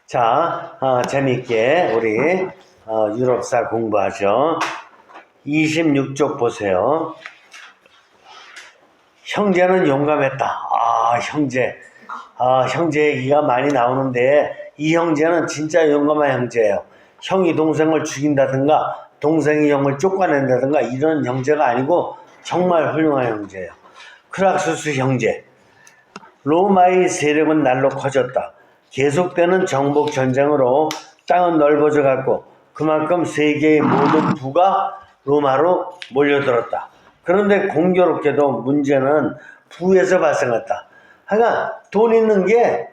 자, 재밌게 우리 유럽사 공부하죠. 26쪽 보세요. 형제는 용감했다. 형제 얘기가 많이 나오는데 이 형제는 진짜 용감한 형제예요. 형이 동생을 죽인다든가 동생이 형을 쫓아낸다든가 이런 형제가 아니고 정말 훌륭한 형제예요. 크락수스 형제. 로마의 세력은 날로 커졌다. 계속되는 정복 전쟁으로 땅은 넓어져 갔고 그만큼 세계의 모든 부가 로마로 몰려들었다. 그런데 공교롭게도 문제는 부에서 발생했다. 하여간 돈 있는 게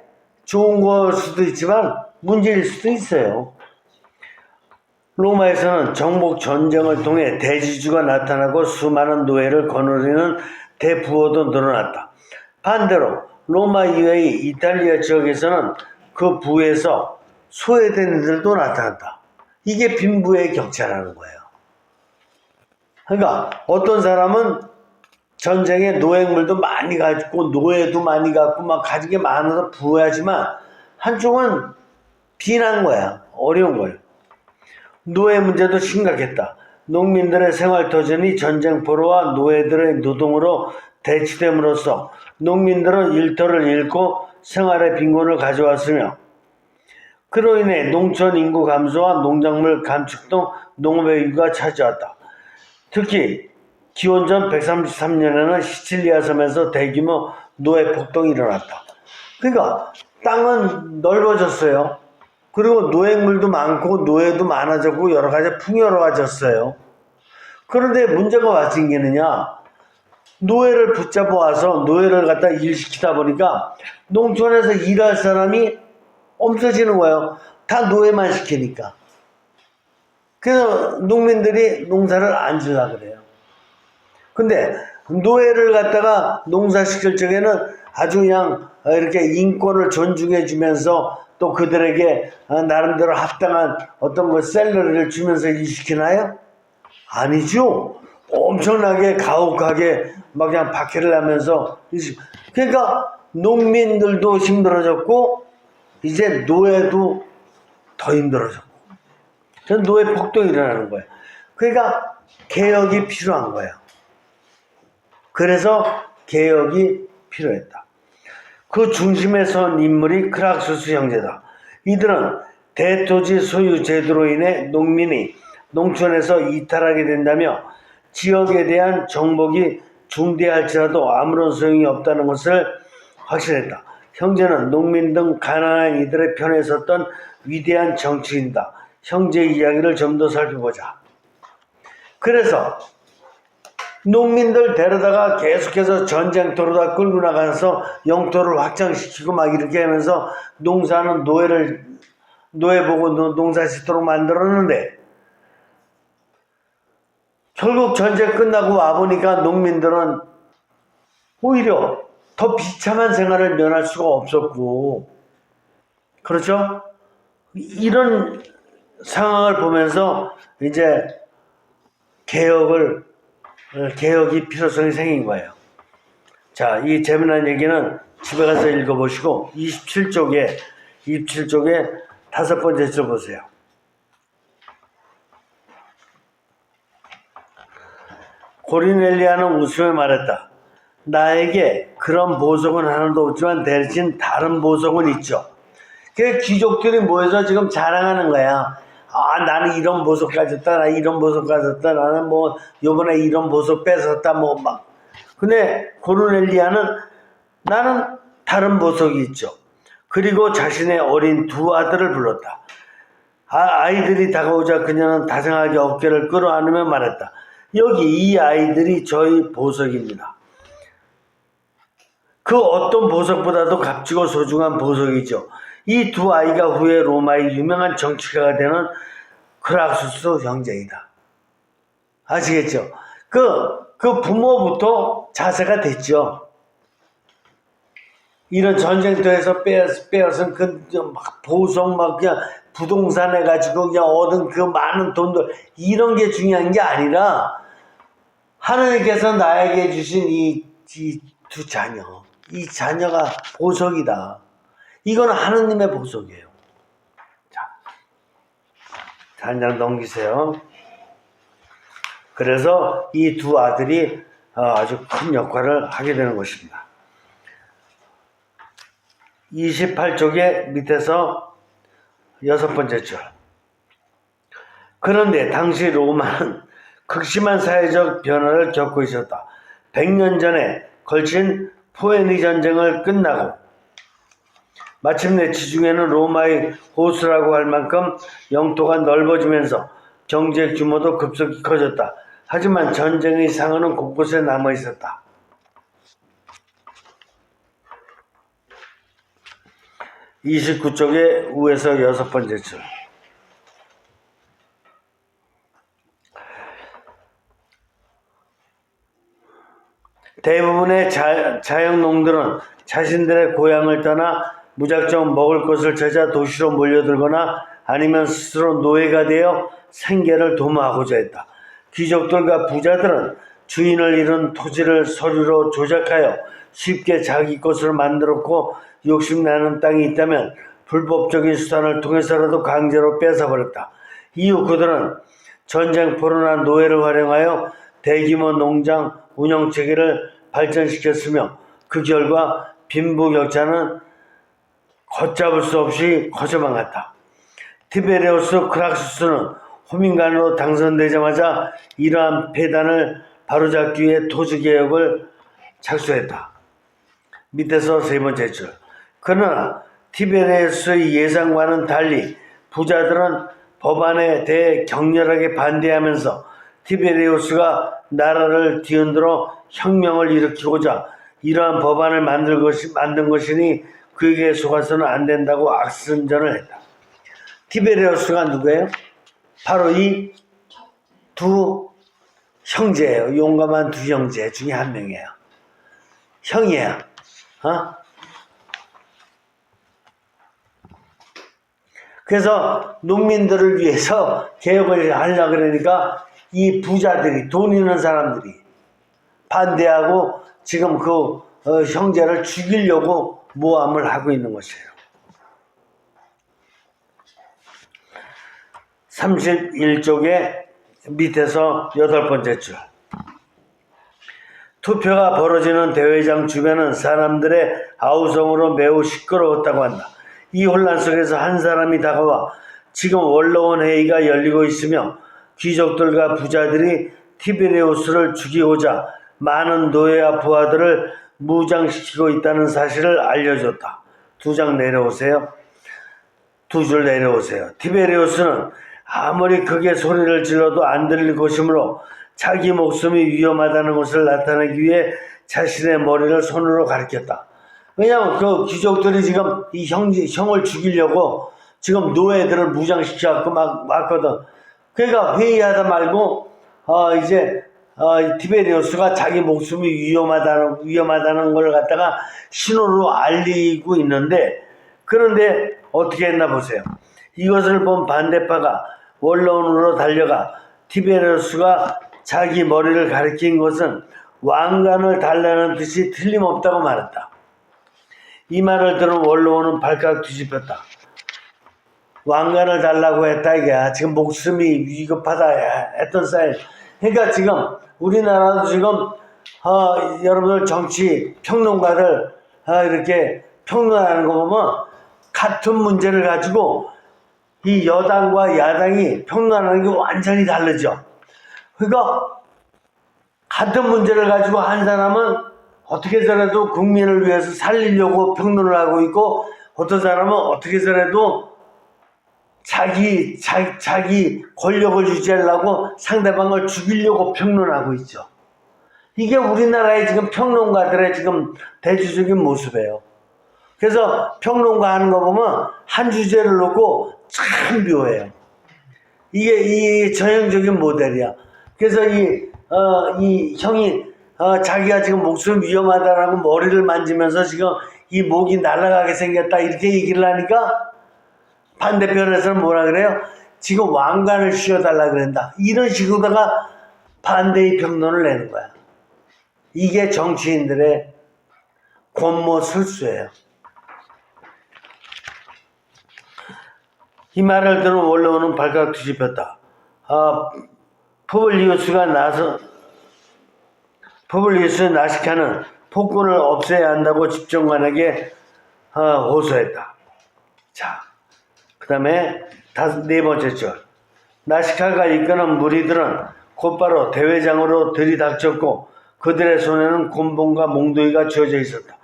좋은 걸 수도 있지만 문제일 수도 있어요. 로마에서는 정복 전쟁을 통해 대지주가 나타나고 수많은 노예를 거느리는 대부호도 늘어났다. 반대로 로마 이외의 이탈리아 지역에서는 그 부에서 소외된 이들도 나타났다. 이게 빈부의 격차라는 거예요. 그러니까 어떤 사람은 전쟁에 노획물도 많이 가지고 노예도 많이 갖고 막 가진 게 많아서 부유하지만 한쪽은 빈한 거야. 어려운 거예요. 노예 문제도 심각했다. 농민들의 생활터전이 전쟁포로와 노예들의 노동으로 대치됨으로써 농민들은 일터를 잃고 생활의 빈곤을 가져왔으며 그로 인해 농촌 인구 감소와 농작물 감축 등 농업의 위기가 찾아왔다. 특히 기원전 133년에는 시칠리아 섬에서 대규모 노예 폭동이 일어났다. 그러니까 땅은 넓어졌어요. 그리고 노획물도 많고 노예도 많아졌고 여러 가지 풍요로워졌어요. 그런데 문제가 왜 생기느냐? 노예를 붙잡아 와서 노예를 갖다 일시키다 보니까 농촌에서 일할 사람이 없어지는 거예요. 다 노예만 시키니까. 그래서 농민들이 농사를 안 지려고 그래요. 근데 노예를 갖다가 농사시킬 적에는 아주 그냥 이렇게 인권을 존중해 주면서 또 그들에게 나름대로 합당한 어떤 뭐 샐러리를 주면서 일시키나요? 아니죠. 엄청나게 가혹하게 막 그냥 박해를 하면서 그러니까 농민들도 힘들어졌고 이제 노예도 더 힘들어졌고 노예 폭동이 일어나는 거예요. 그러니까 개혁이 필요한 거예요. 그래서 개혁이 필요했다. 그 중심에 선 인물이 크락수스 형제다. 이들은 대토지 소유 제도로 인해 농민이 농촌에서 이탈하게 된다며 지역에 대한 정복이 중대할지라도 아무런 소용이 없다는 것을 확신했다. 형제는 농민 등 가난한 이들의 편에 섰던 위대한 정치인이다. 형제 이야기를 좀 더 살펴보자. 그래서 농민들 데려다가 계속해서 전쟁터로다 끌고 나가서 영토를 확장시키고 막 이렇게 하면서 농사는 노예 보고 농사 짓도록 만들었는데 결국 전쟁 끝나고 와보니까 농민들은 오히려 더 비참한 생활을 면할 수가 없었고, 그렇죠? 이런 상황을 보면서 이제 개혁이 필요성이 생긴 거예요. 자, 이 재미난 얘기는 집에 가서 읽어보시고 27쪽에 다섯 번째 줄 보세요. 고리넬리아는 웃으며 말했다. 나에게 그런 보석은 하나도 없지만 대신 다른 보석은 있죠. 그 귀족들이 모여서 지금 자랑하는 거야. 나는 이런 보석 가졌다, 나 이런 보석 가졌다, 나는 뭐 요번에 이런 보석 뺏었다, 뭐 막. 근데 고르넬리아는 나는 다른 보석이 있죠. 그리고 자신의 어린 두 아들을 불렀다. 아이들이 다가오자 그녀는 다정하게 어깨를 끌어안으며 말했다. 여기 이 아이들이 저희 보석입니다. 그 어떤 보석보다도 값지고 소중한 보석이죠. 이 두 아이가 후에 로마의 유명한 정치가가 되는 크락수스 형제이다. 아시겠죠? 그 부모부터 자세가 됐죠. 이런 전쟁터에서 빼앗은 막 보석 막 그냥 부동산 해가지고 그냥 얻은 그 많은 돈들 이런 게 중요한 게 아니라 하나님께서 나에게 주신 이 두 자녀, 이 자녀가 보석이다. 이건 하느님의 보석이에요. 한 장 넘기세요. 그래서 이 두 아들이 아주 큰 역할을 하게 되는 것입니다. 28쪽의 밑에서 6번째 줄. 그런데 당시 로마는 극심한 사회적 변화를 겪고 있었다. 100년 전에 걸친 포에니 전쟁을 끝나고 마침내 지중해는 로마의 호수라고 할 만큼 영토가 넓어지면서 경제 규모도 급속히 커졌다. 하지만 전쟁의 상흔은 곳곳에 남아 있었다. 29쪽의 우에서 6번째 줄. 대부분의 자영농들은 자신들의 고향을 떠나 무작정 먹을 것을 찾아 도시로 몰려들거나 아니면 스스로 노예가 되어 생계를 도모하고자 했다. 귀족들과 부자들은 주인을 잃은 토지를 서류로 조작하여 쉽게 자기 것으로 만들었고 욕심나는 땅이 있다면 불법적인 수단을 통해서라도 강제로 뺏어버렸다. 이후 그들은 전쟁포로나 노예를 활용하여 대규모 농장 운영체계를 발전시켰으며 그 결과 빈부격차는 걷잡을 수 없이 커져만 갔다. 티베리우스 그락수스는 호민관으로 당선되자마자 이러한 폐단을 바로잡기 위해 토지개혁을 착수했다. 밑에서 3번째 줄. 그러나 티베리우스의 예상과는 달리 부자들은 법안에 대해 격렬하게 반대하면서 티베리우스가 나라를 뒤흔들어 혁명을 일으키고자 이러한 법안을 만든 것이니 그에게 속아서는 안 된다고 악순전을 했다. 티베리우스가 누구예요? 바로 이 두 형제예요. 용감한 두 형제 중에 한 명이에요. 형이에요. 그래서 농민들을 위해서 개혁을 하려고 그러니까 이 부자들이, 돈 있는 사람들이 반대하고 지금 그 형제를 죽이려고 모함을 하고 있는 것이에요. 31쪽의 밑에서 8번째 줄. 투표가 벌어지는 대회장 주변은 사람들의 아우성으로 매우 시끄러웠다고 한다. 이 혼란 속에서 한 사람이 다가와 지금 원로원 회의가 열리고 있으며 귀족들과 부자들이 티베리우스를 죽이고자 많은 노예와 부하들을 무장시키고 있다는 사실을 알려줬다. 2장 내려오세요. 2줄 내려오세요. 티베리우스는 아무리 크게 소리를 질러도 안 들릴 것이므로 자기 목숨이 위험하다는 것을 나타내기 위해 자신의 머리를 손으로 가리켰다. 왜냐하면 그 귀족들이 지금 이 형을 죽이려고 지금 노예들을 무장시켜갖고 막 왔거든. 그러니까 회의하다 말고 티베리우스가 자기 목숨이 위험하다는 걸 갖다가 신호로 알리고 있는데, 그런데 어떻게 했나 보세요. 이것을 본 반대파가 원로원으로 달려가 티베리우스가 자기 머리를 가리킨 것은 왕관을 달라는 뜻이 틀림없다고 말했다. 이 말을 들은 원로원은 발칵 뒤집혔다. 왕관을 달라고 했다 이게 지금 목숨이 위급하다 했던 사이. 그러니까 지금 우리나라도 지금 여러분들 정치 평론가들 이렇게 평론하는 거 보면 같은 문제를 가지고 이 여당과 야당이 평론하는 게 완전히 다르죠. 그러니까 같은 문제를 가지고 한 사람은 어떻게 해서라도 국민을 위해서 살리려고 평론을 하고 있고, 어떤 사람은 어떻게 해서라도 자기 권력을 유지하려고 상대방을 죽이려고 평론하고 있죠. 이게 우리나라의 지금 평론가들의 지금 대주적인 모습이에요. 그래서 평론가 하는 거 보면 한 주제를 놓고 참 묘해요. 이게 전형적인 모델이야. 그래서 이 형이 자기가 지금 목숨 위험하다라고 머리를 만지면서 지금 이 목이 날아가게 생겼다 이렇게 얘기를 하니까 반대편에서는 뭐라 그래요? 지금 왕관을 씌워달라 그런다. 이런 식으로다가 반대의 평론을 내는 거야. 이게 정치인들의 권모술수예요. 이 말을 들은 원로원은 발칵 뒤집혔다. 푸블리우스의 나시카는 폭군을 없애야 한다고 집정관에게 호소했다. 자, 그 다음에 네 번째 절. 나시카가 이끄는 무리들은 곧바로 대회장으로 들이닥쳤고 그들의 손에는 곤봉과 몽둥이가 쥐어져 있었다.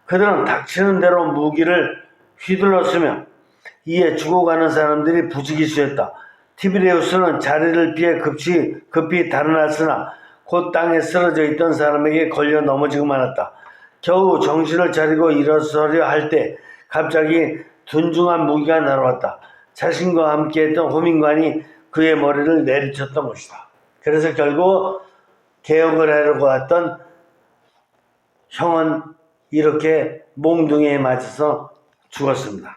그들은 닥치는 대로 무기를 휘둘렀으며 이에 죽어가는 사람들이 부지기수였다. 티베리우스는 자리를 피해 급히 달아났으나 곧 땅에 쓰러져 있던 사람에게 걸려 넘어지고 말았다. 겨우 정신을 차리고 일어서려 할 때 갑자기 둔중한 무기가 날아왔다. 자신과 함께했던 호민관이 그의 머리를 내리쳤던 것이다. 그래서 결국 개혁을 하려고 했던 형은 이렇게 몽둥이에 맞아서 죽었습니다.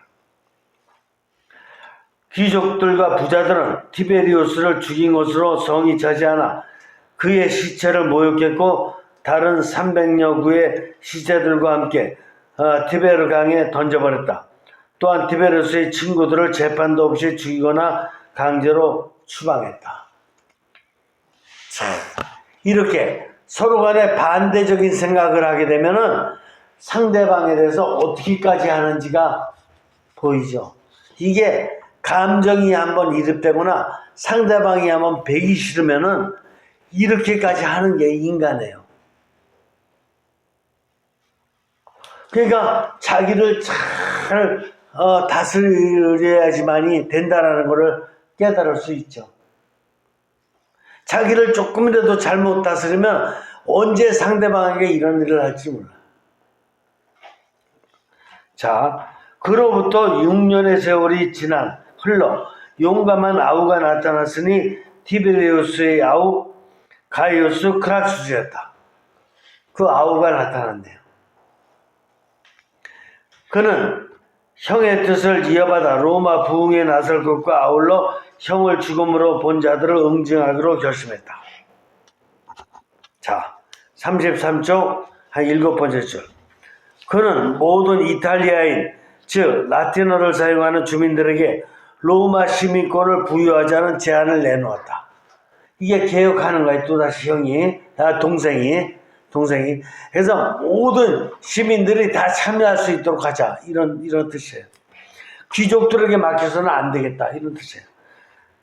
귀족들과 부자들은 티베리우스를 죽인 것으로 성이 차지 않아 그의 시체를 모욕했고 다른 300여 구의 시체들과 함께 티베르 강에 던져버렸다. 또한 티베리우스의 친구들을 재판도 없이 죽이거나 강제로 추방했다. 자, 이렇게 서로 간에 반대적인 생각을 하게 되면은 상대방에 대해서 어떻게까지 하는지가 보이죠. 이게 감정이 한번 이입되거나 상대방이 한번 배기 싫으면은 이렇게까지 하는 게 인간이에요. 그러니까 자기를 잘 다스려야지만이 된다라는 것을 깨달을 수 있죠. 자기를 조금이라도 잘못 다스리면 언제 상대방에게 이런 일을 할지 몰라. 자, 그로부터 6년의 세월이 흘러 용감한 아우가 나타났으니 티베리우스의 아우 가이우스 크락수스였다. 그 아우가 나타났네요. 그는 형의 뜻을 이어받아 로마 부흥에 나설 것과 아울러 형을 죽음으로 본 자들을 응징하기로 결심했다. 자, 33쪽 한 7번째 줄. 그는 모든 이탈리아인, 즉 라틴어를 사용하는 주민들에게 로마 시민권을 부여하자는 제안을 내놓았다. 이게 개혁하는 거야. 또다시 동생이. 그래서 모든 시민들이 다 참여할 수 있도록 하자. 이런 뜻이에요. 귀족들에게 맡겨서는 안 되겠다. 이런 뜻이에요.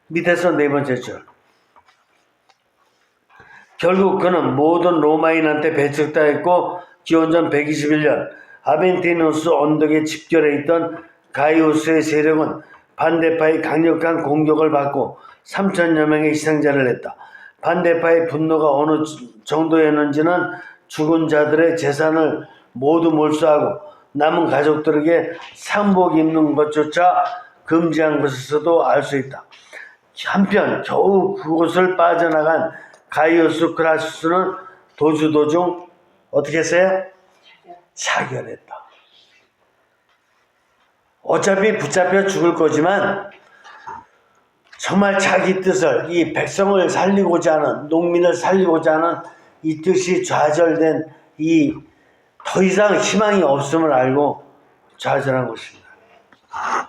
밑에서 네 번째 줄. 결국 그는 모든 로마인한테 배척당했고 기원전 121년 아벤티누스 언덕에 집결해 있던 가이우스의 세력은 반대파의 강력한 공격을 받고 3,000여 명의 희생자를 냈다. 반대파의 분노가 어느 정도였는지는 죽은 자들의 재산을 모두 몰수하고 남은 가족들에게 상복 입는 것조차 금지한 것에서도 알 수 있다. 한편 겨우 그곳을 빠져나간 가이우스 크라수스는 도중 어떻게 했어요? 자결했다. 어차피 붙잡혀 죽을 거지만 정말 자기 뜻을, 이 백성을 살리고자 하는, 농민을 살리고자 하는 이 뜻이 좌절된 더 이상 희망이 없음을 알고 좌절한 것입니다.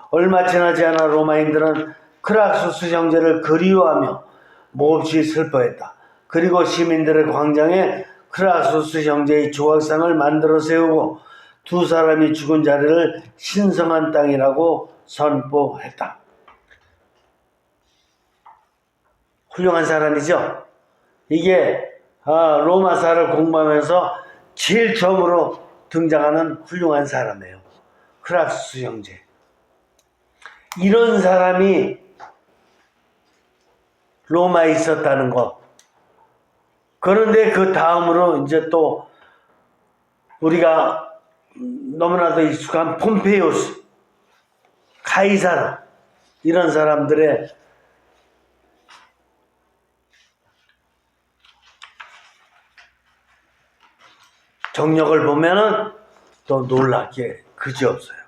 얼마 지나지 않아 로마인들은 크락수스 형제를 그리워하며 몹시 슬퍼했다. 그리고 시민들의 광장에 크락수스 형제의 조각상을 만들어 세우고 두 사람이 죽은 자리를 신성한 땅이라고 선포했다. 훌륭한 사람이죠. 이게 로마사를 공부하면서 제일 처음으로 등장하는 훌륭한 사람이에요. 크락수스 형제. 이런 사람이 로마에 있었다는 거. 그런데 그 다음으로 이제 또 우리가 너무나도 익숙한 폼페이우스, 카이사르, 이런 사람들의 정력을 보면은 또 놀랍게 그지없어요.